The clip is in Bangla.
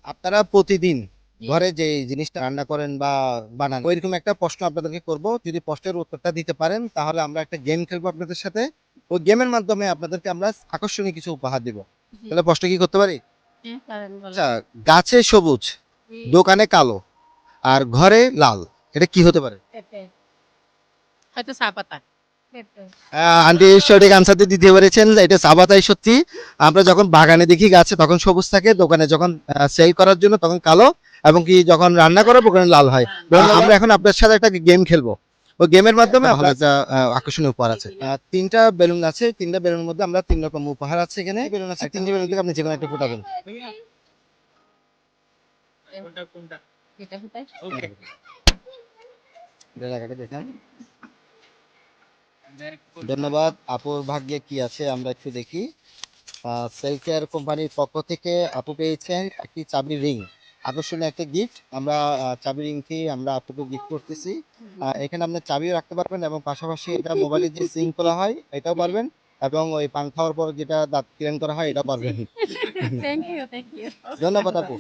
আপনারা প্রতিদিন ঘরে যে জিনিসটা রান্না করেন বা বানান ওইরকম একটা প্রশ্ন আপনাদেরকে করব, যদি প্রশ্নের উত্তরটা দিতে পারেন তাহলে আমরা একটা গেম খেলবো আপনাদের সাথে। ওই গেমের মাধ্যমে আপনাদেরকে আমরা আকর্ষণীয় কিছু উপহার দিব। জি। তাহলে প্রশ্ন কি করতে পারি? হ্যাঁ, পারেন বলেন। আচ্ছা, গাছে সবুজ, দোকানে কালো, আর ঘরে লাল, এটা কি হতে পারে? পেঁপে। হয়তো চা পাতা। পেঁপে। আন্টি সঠিক আনসার দিয়ে দিতে পেরেছেন, এটা সাবাতাই সত্যি। আমরা যখন বাগানে দেখি গাছে তখন সবুজ থাকে, দোকানে যখন সেল করার জন্য তখন কালো, এবং কি যখন রান্না করার ওখানে লাল হয়। আমরা এখন আপনার সাথে একটা গেম খেলবো। ওই গেমের মাধ্যমে ভালো একটা আকর্ষণীয় উপহার আছে। তিনটা বেলুন আছে, তিনটা বেলুনের মধ্যে আমরা তিন রকম উপহার আছে। এখানে বেলুন আছে, তিনটি বেলুন থেকে আপনি যে কোনো একটা ফোটাবেন। যেটা ফুটাই। দেখেন, ধন্যবাদ। আপুর ভাগ্যে কি আছে আমরা একটু দেখি। সেলকেয়ার কোম্পানির পক্ষ থেকে আপু পেয়েছেন একটি চাবি রিং, আকর্ষণীয় একটা গিফট। আমরা চাবি রিংটি আমরা আপুকে গিফট করতেছি। এখানে আপনি চাবিও রাখতে পারবেন এবং পাশাপাশি এটা মোবাইলের যে সিং খোলা হয় এটাও পারবেন, এবং ওই পান খাওয়ার পর যেটা দাঁত ক্লিন করা হয় এটাও পারবেন। Thank you, thank you. ধন্যবাদ আপু।